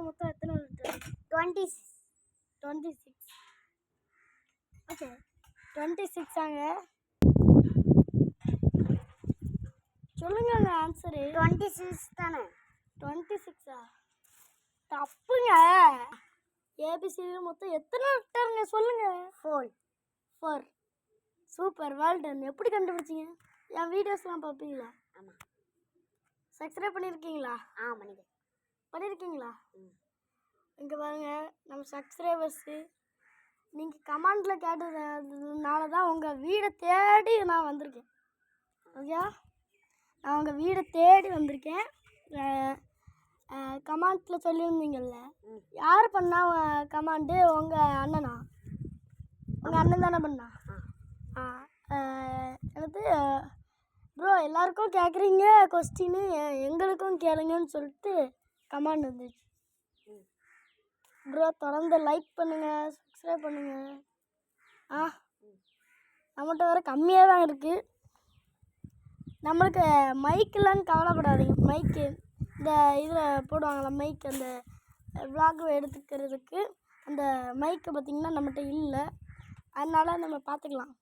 மொத்தம் எத்தனை litre? 26. Okay 26 ஆங்க. சொல்லுங்க ஆன்சரு. 26 தானே? 26ஆ? தப்புங்க. ஏபிசிடி மொத்தம் எத்தனை லிட்டருங்க சொல்லுங்க. 4. Super, well done. எப்படி கண்டுபிடிச்சிங்க? என் வீடியோஸ்லாம் பார்ப்பீங்களா? ஆமாம். சப்ஸ்கிரைப் பண்ணியிருக்கீங்களா? பண்ணியிருக்கீங்களா? இங்கே பாருங்க, நம்ம சப்ஸ்கிரைபர்ஸு நீங்கள் கமெண்டில் கேட்டதுனால தான் உங்கள் வீடை தேடி நான் வந்திருக்கேன். ஓகே, நான் உங்கள் வீடை தேடி வந்திருக்கேன். கமெண்ட்டில் சொல்லியிருந்தீங்கள்ல, யார் பண்ணா கமெண்ட்டு? உங்கள் அண்ணனா? உங்கள் அண்ணன் தானே பண்ணா? எனக்கு ப்ரோ எல்லாருக்கும் கேட்குறீங்க கொஸ்டின்னு, எங்களுக்கும் கேளுங்கன்னு சொல்லிட்டு கமெண்ட் வந்துச்சு. ப்ரோ தொடர்ந்து லைக் பண்ணுங்கள், சப்ஸ்கிரைப் பண்ணுங்கள். நம்மகிட்ட வேறு கம்மியாக தான் இருக்குது. நம்மளுக்கு மைக்கெல்லாம் கவலைப்படாதீங்க. மைக்கு இந்த இதில் போடுவாங்களா மைக், அந்த விளாக் எடுத்துக்கிறதுக்கு அந்த மைக்கை பார்த்திங்கன்னா நம்மகிட்ட இல்லை. அதனால் நம்ம பார்த்துக்கலாம்.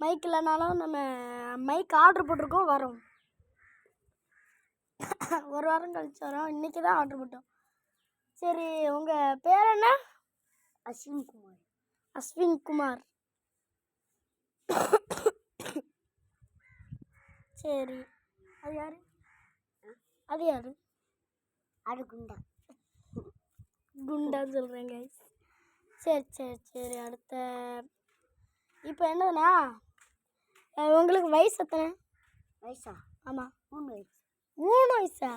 மைக் இல்லைனாலும் நம்ம மைக் ஆர்டர் போட்டிருக்கோம், வரோம். ஒரு வாரம் கழிச்சு வரோம். இன்றைக்கி தான் ஆர்டர் போட்டோம். சரி, உங்கள் பேர் என்ன? அஸ்வின் குமார். சரி, அது யார்? அது குண்டான்னு சொல்கிறேங்க. சரி, அடுத்த இப்போ என்னதுண்ணா, உங்களுக்கு வயசு எத்தனை? ஆமாம், 3 வயசா?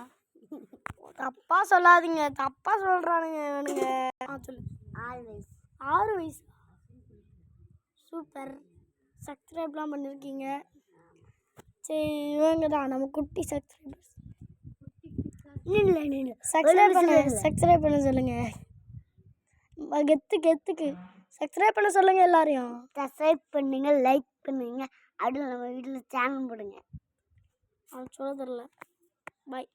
தப்பாக சொல்லாதீங்க, தப்பாக சொல்கிறானுங்க இவனுங்க. சொல்லு. 6 வயசு. சூப்பர், சப்ஸ்கிரைப்லாம் பண்ணியிருக்கீங்க. சரி, இவங்க தான் நம்ம குட்டி சப்ஸ்கிரைபர்ஸ். சப்ஸ்கிரைப் பண்ண சொல்லுங்கள். கெத்துக்கு சப்ஸ்கிரைப் பண்ண சொல்லுங்கள். எல்லாரையும் சப்ஸ்கிரைப் பண்ணுங்க, லைக் பண்ணுங்க. அடுத்து நம்ம வீட்டில் சேனல் போடுங்க. அவன் சொல்ல தெரில. பாய்.